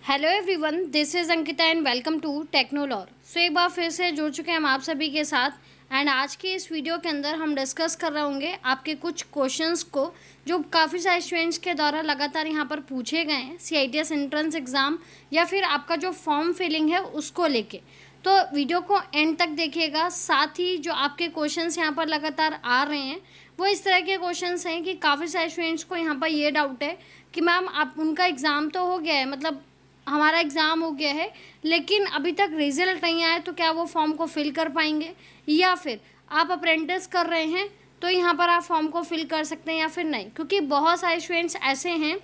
Hello everyone, this is Ankita and welcome to Technolor. So एक बार फिर से जुड़ चुके हैं हम आप सभी के साथ। एंड आज की इस वीडियो के अंदर हम डिस्कस कर रहे होंगे आपके कुछ क्वेश्चंस को जो काफ़ी सारे स्टूडेंट्स के द्वारा लगातार यहाँ पर पूछे गए हैं CITS एंट्रेंस एग्ज़ाम या फिर आपका जो फॉर्म फिलिंग है उसको लेके। तो वीडियो को एंड तक देखिएगा। साथ ही जो आपके क्वेश्चंस यहाँ पर लगातार आ रहे हैं वो इस तरह के क्वेश्चंस हैं कि काफ़ी सारे स्टूडेंट्स को यहाँ पर ये डाउट है कि मैम आप उनका एग्ज़ाम तो हो गया है, मतलब हमारा एग्ज़ाम हो गया है लेकिन अभी तक रिज़ल्ट नहीं आया, तो क्या वो फॉर्म को फिल कर पाएंगे, या फिर आप अप्रेंटिस कर रहे हैं तो यहाँ पर आप फॉर्म को फिल कर सकते हैं या फिर नहीं। क्योंकि बहुत सारे स्टूडेंट्स ऐसे हैं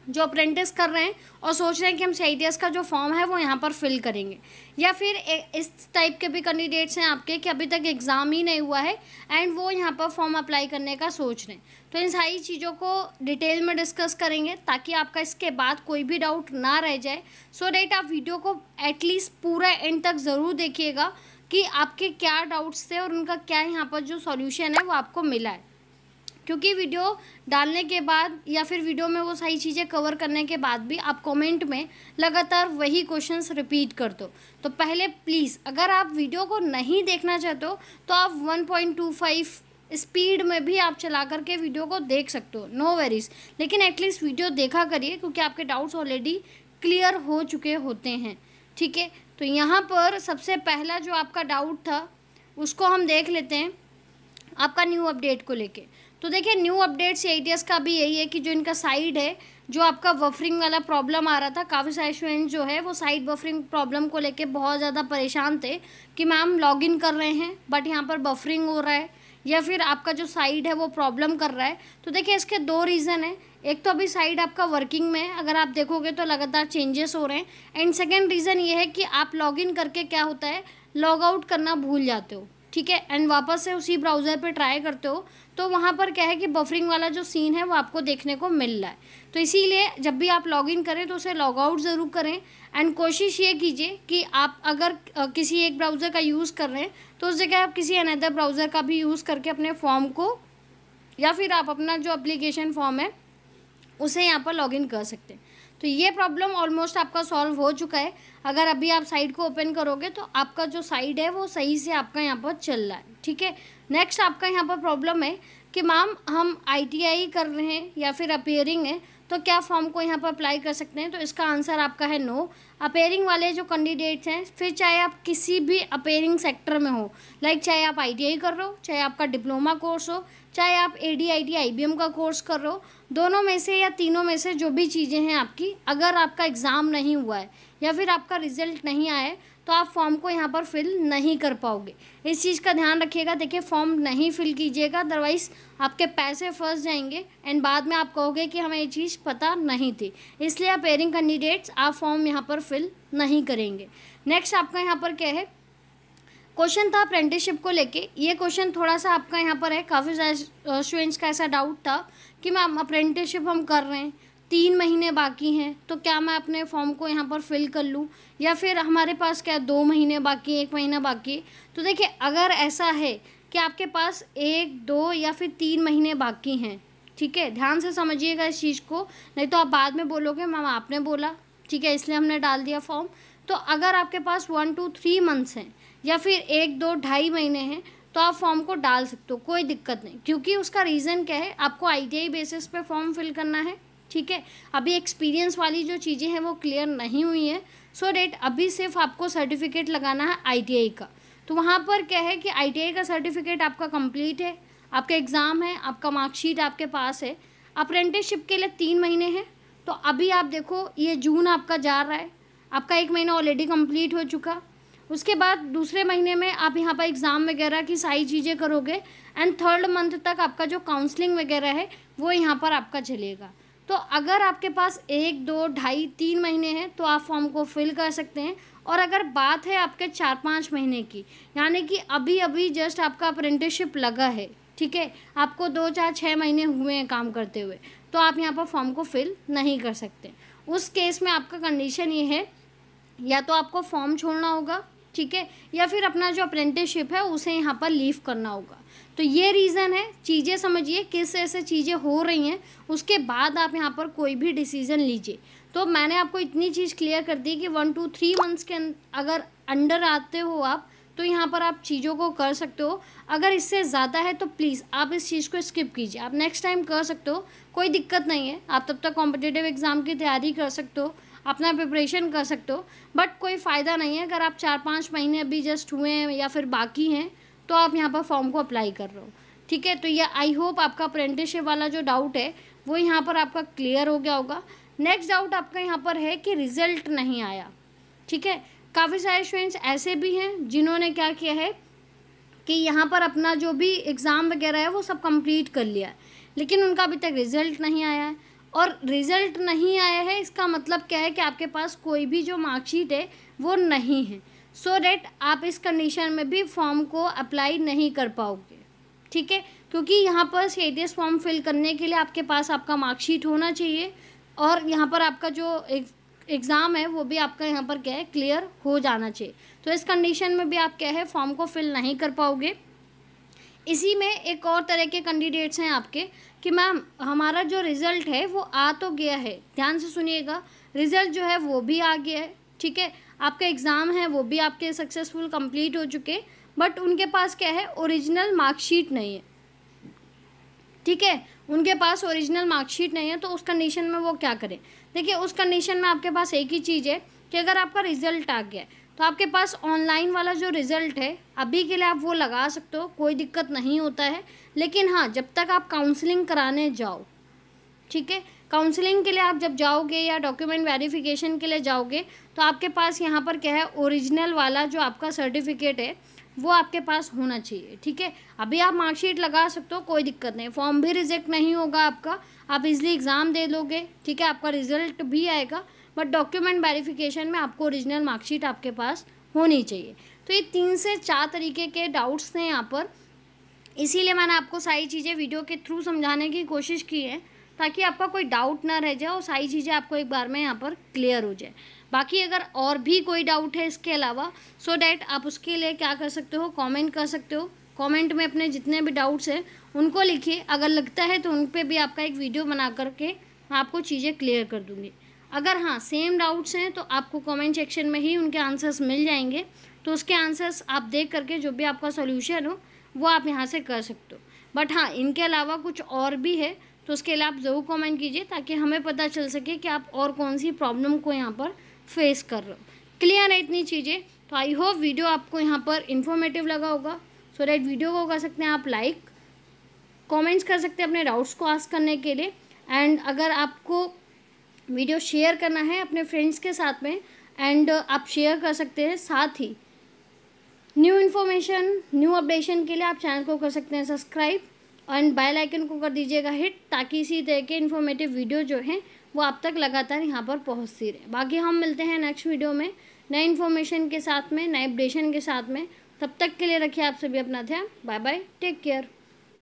जो अप्रेंटिस कर रहे हैं और सोच रहे हैं कि हम CITS का जो फॉर्म है वो यहाँ पर फिल करेंगे, या फिर इस टाइप के भी कैंडिडेट्स हैं आपके कि अभी तक एग्ज़ाम ही नहीं हुआ है एंड वो यहाँ पर फॉर्म अप्लाई करने का सोच रहे हैं। तो इन सारी चीज़ों को डिटेल में डिस्कस करेंगे ताकि आपका इसके बाद कोई भी डाउट ना रह जाए। सो डैट आप वीडियो को एटलीस्ट पूरा एंड तक ज़रूर देखिएगा कि आपके क्या डाउट्स थे और उनका क्या यहाँ पर जो सॉल्यूशन है वो आपको मिला है। क्योंकि वीडियो डालने के बाद या फिर वीडियो में वो सारी चीज़ें कवर करने के बाद भी आप कमेंट में लगातार वही क्वेश्चंस रिपीट कर दो। तो पहले प्लीज़ अगर आप वीडियो को नहीं देखना चाहते हो तो आप 1.25 स्पीड में भी आप चला करके वीडियो को देख सकते हो, नो वेरीज, लेकिन एटलीस्ट वीडियो देखा करिए क्योंकि आपके डाउट्स ऑलरेडी क्लियर हो चुके होते हैं। ठीक है, तो यहाँ पर सबसे पहला जो आपका डाउट था उसको हम देख लेते हैं आपका न्यू अपडेट को लेके। तो देखिए न्यू अपडेट CITS का भी यही है कि जो इनका साइड है, जो आपका बफरिंग वाला प्रॉब्लम आ रहा था, काफ़ी सारे स्टूडेंट जो है वो साइड बफरिंग प्रॉब्लम को लेके बहुत ज़्यादा परेशान थे कि मैम लॉगिन कर रहे हैं बट यहाँ पर बफरिंग हो रहा है या फिर आपका जो साइड है वो प्रॉब्लम कर रहा है। तो देखिए इसके दो रीज़न है। एक तो अभी साइड आपका वर्किंग में है, अगर आप देखोगे तो लगातार चेंजेस हो रहे हैं। एंड सेकेंड रीज़न ये है कि आप लॉगिन करके क्या होता है, लॉग आउट करना भूल जाते हो। ठीक है, एंड वापस से उसी ब्राउज़र पे ट्राई करते हो तो वहाँ पर क्या है कि बफरिंग वाला जो सीन है वो आपको देखने को मिल रहा है। तो इसीलिए जब भी आप लॉगिन करें तो उसे लॉग आउट ज़रूर करें। एंड कोशिश ये कीजिए कि आप अगर किसी एक ब्राउज़र का यूज़ कर रहे हैं तो उस जगह आप किसी अनदर ब्राउज़र का भी यूज़ करके अपने फॉर्म को या फिर आप अपना जो एप्लीकेशन फॉर्म है उसे यहाँ पर लॉगिन कर सकते हैं। तो ये प्रॉब्लम ऑलमोस्ट आपका सॉल्व हो चुका है। अगर अभी आप साइट को ओपन करोगे तो आपका जो साइट है वो सही से आपका यहाँ पर चल रहा है। ठीक है, नेक्स्ट आपका यहाँ पर प्रॉब्लम है कि मैम हम ITI कर रहे हैं या फिर अपेयरिंग है तो क्या फॉर्म को यहाँ पर अप्लाई कर सकते हैं। तो इसका आंसर आपका है नो। अपेयरिंग वाले जो कैंडिडेट्स हैं, फिर चाहे आप किसी भी अपेयरिंग सेक्टर में हो, लाइक चाहे आप ITI कर रहे हो, चाहे आपका डिप्लोमा कोर्स हो, चाहे आप AD/IT IBM का कोर्स कर रहे हो, दोनों में से या तीनों में से जो भी चीज़ें हैं आपकी, अगर आपका एग्ज़ाम नहीं हुआ है या फिर आपका रिज़ल्ट नहीं आया है तो आप फॉर्म को यहाँ पर फिल नहीं कर पाओगे। इस चीज़ का ध्यान रखिएगा। देखिए फॉर्म नहीं फिल कीजिएगा, अदरवाइज़ आपके पैसे फंस जाएंगे एंड बाद में आप कहोगे कि हमें ये चीज़ पता नहीं थी। इसलिए अपेयरिंग कैंडिडेट्स आप फॉर्म यहाँ पर फिल नहीं करेंगे। नेक्स्ट आपका यहाँ पर क्या है, क्वेश्चन था अप्रेंटिसशिप को लेके। ये क्वेश्चन थोड़ा सा आपका यहाँ पर है, काफ़ी सारे स्टूडेंट्स का ऐसा डाउट था कि मैम अप्रेंटिसशिप हम कर रहे हैं, 3 महीने बाकी हैं, तो क्या मैं अपने फॉर्म को यहाँ पर फिल कर लूँ, या फिर हमारे पास क्या 2 महीने बाकी है, 1 महीना बाकी है। तो देखिए अगर ऐसा है कि आपके पास 1, 2 या फिर 3 महीने बाकी हैं, ठीक है, ध्यान से समझिएगा इस चीज़ को, नहीं तो आप बाद में बोलोगे मैम आपने बोला, ठीक है, इसलिए हमने डाल दिया फॉर्म। तो अगर आपके पास 1 to 3 मंथ्स हैं या फिर 1, 2, 2.5 महीने हैं तो आप फॉर्म को डाल सकते हो, कोई दिक्कत नहीं। क्योंकि उसका रीज़न क्या है, आपको ITI बेसिस पे फॉर्म फिल करना है। ठीक है, अभी एक्सपीरियंस वाली जो चीज़ें हैं वो क्लियर नहीं हुई हैं, सो डेट अभी सिर्फ आपको सर्टिफिकेट लगाना है ITI का। तो वहाँ पर क्या है कि ITI का सर्टिफिकेट आपका कंप्लीट है, आपका एग्ज़ाम है, आपका मार्कशीट आपके पास है। अप्रेंटिसशिप के लिए 3 महीने हैं, तो अभी आप देखो ये जून आपका जा रहा है, आपका 1 महीना ऑलरेडी कंप्लीट हो चुका। उसके बाद दूसरे महीने में आप यहाँ पर एग्ज़ाम वगैरह की सारी चीज़ें करोगे एंड 3rd मंथ तक आपका जो काउंसलिंग वगैरह है वो यहाँ पर आपका चलेगा। तो अगर आपके पास 1, 2, 2.5, 3 महीने हैं तो आप फॉर्म को फिल कर सकते हैं। और अगर बात है आपके 4-5 महीने की, यानी कि अभी अभी जस्ट आपका अप्रेंटिसशिप लगा है, ठीक है, आपको 2, 4, 6 महीने हुए हैं काम करते हुए, तो आप यहाँ पर फॉर्म को फिल नहीं कर सकते। उस केस में आपका कंडीशन ये है, या तो आपको फॉर्म छोड़ना होगा, ठीक है, या फिर अपना जो अप्रेंटिसशिप है उसे यहाँ पर लीव करना होगा। तो ये रीज़न है, चीज़ें समझिए किस ऐसे चीज़ें हो रही हैं, उसके बाद आप यहाँ पर कोई भी डिसीज़न लीजिए। तो मैंने आपको इतनी चीज़ क्लियर कर दी कि 1 to 3 मंथ्स के अगर अंडर आते हो आप, तो यहाँ पर आप चीज़ों को कर सकते हो। अगर इससे ज़्यादा है तो प्लीज़ आप इस चीज़ को स्किप कीजिए, आप नेक्स्ट टाइम कर सकते हो, कोई दिक्कत नहीं है। आप तब तक कॉम्पिटिटिव एग्ज़ाम की तैयारी कर सकते हो, अपना प्रिपरेशन कर सकते हो, बट कोई फ़ायदा नहीं है अगर आप 4-5 महीने अभी जस्ट हुए हैं या फिर बाकी हैं तो आप यहाँ पर फॉर्म को अप्लाई कर रहे हो। ठीक है, तो ये आई होप आपका अप्रेंटिसशिप वाला जो डाउट है वो यहाँ पर आपका क्लियर हो गया होगा। नेक्स्ट डाउट आपका यहाँ पर है कि रिज़ल्ट नहीं आया। ठीक है, काफ़ी सारे स्टूडेंट्स ऐसे भी हैं जिन्होंने क्या किया है कि यहाँ पर अपना जो भी एग्ज़ाम वगैरह है वो सब कंप्लीट कर लिया है, लेकिन उनका अभी तक रिज़ल्ट नहीं आया है। और रिज़ल्ट नहीं आया है इसका मतलब क्या है कि आपके पास कोई भी जो मार्कशीट है वो नहीं है, सो डैट आप इस कंडीशन में भी फॉर्म को अप्लाई नहीं कर पाओगे। ठीक है, क्योंकि यहाँ पर CITS फॉर्म फिल करने के लिए आपके पास आपका मार्कशीट होना चाहिए और यहाँ पर आपका जो एग्ज़ाम है वो भी आपका यहाँ पर क्या है क्लियर हो जाना चाहिए। तो इस कंडीशन में भी आप क्या है फॉर्म को फिल नहीं कर पाओगे। इसी में एक और तरह के कैंडिडेट्स हैं आपके कि मैम हमारा जो रिज़ल्ट है वो आ तो गया है, ध्यान से सुनिएगा, रिज़ल्ट जो है वो भी आ गया है। ठीक है, आपका एग्ज़ाम है वो भी आपके सक्सेसफुल कंप्लीट हो चुके, बट उनके पास क्या है ओरिजिनल मार्कशीट नहीं है। ठीक है, उनके पास ओरिजिनल मार्कशीट नहीं है, तो उस कंडीशन में वो क्या करें। देखिए, उस कंडीशन में आपके पास एक ही चीज़ है कि अगर आपका रिज़ल्ट आ गया है तो आपके पास ऑनलाइन वाला जो रिज़ल्ट है अभी के लिए आप वो लगा सकते हो, कोई दिक्कत नहीं होता है। लेकिन हाँ, जब तक आप काउंसलिंग कराने जाओ, ठीक है, काउंसलिंग के लिए आप जब जाओगे या डॉक्यूमेंट वेरिफिकेशन के लिए जाओगे तो आपके पास यहाँ पर क्या है ओरिजिनल वाला जो आपका सर्टिफिकेट है वो आपके पास होना चाहिए। ठीक है, अभी आप मार्कशीट लगा सकते हो, कोई दिक्कत नहीं, फॉर्म भी रिजेक्ट नहीं होगा आपका, आप इजीली एग्ज़ाम दे लोगे। ठीक है, आपका रिजल्ट भी आएगा, बट डॉक्यूमेंट वेरिफिकेशन में आपको ओरिजिनल मार्कशीट आपके पास होनी चाहिए। तो ये 3 से 4 तरीके के डाउट्स थे यहाँ पर, इसीलिए मैंने आपको सारी चीज़ें वीडियो के थ्रू समझाने की कोशिश की है ताकि आपका कोई डाउट ना रह जाए और सारी चीज़ें आपको एक बार में यहाँ पर क्लियर हो जाए। बाकी अगर और भी कोई डाउट है इसके अलावा, सो डैट आप उसके लिए क्या कर सकते हो, कमेंट कर सकते हो। कमेंट में अपने जितने भी डाउट्स हैं उनको लिखिए, अगर लगता है तो उन पर भी आपका एक वीडियो बना करके मैं आपको चीज़ें क्लियर कर दूँगी। अगर हाँ सेम डाउट्स हैं तो आपको कमेंट सेक्शन में ही उनके आंसर्स मिल जाएंगे, तो उसके आंसर्स आप देख करके जो भी आपका सॉल्यूशन हो वो आप यहाँ से कर सकते हो। बट हाँ, इनके अलावा कुछ और भी है तो उसके लिए आप ज़रूर कमेंट कीजिए ताकि हमें पता चल सके कि आप और कौन सी प्रॉब्लम को यहाँ पर फेस कर रहे हो। क्लियर है इतनी चीज़ें? तो आई होप वीडियो आपको यहाँ पर इन्फॉर्मेटिव लगा होगा। सो दैट वीडियो को कर सकते हैं आप लाइक, कमेंट्स कर सकते हैं अपने डाउट्स को आस्क करने के लिए, एंड अगर आपको वीडियो शेयर करना है अपने फ्रेंड्स के साथ में एंड आप शेयर कर सकते हैं। साथ ही न्यू इन्फॉर्मेशन, न्यू अपडेशन के लिए आप चैनल को कर सकते हैं सब्सक्राइब एंड बेल आइकन को कर दीजिएगा हिट, ताकि इसी तरह के इन्फॉर्मेटिव वीडियो जो हैं वो आप तक लगातार यहाँ पर पहुँचती रहे। बाकी हम मिलते हैं नेक्स्ट वीडियो में नए इन्फॉर्मेशन के साथ में, नए अपडेशन के साथ में। तब तक के लिए रखिए आप सभी अपना ध्यान। Bye bye, take care.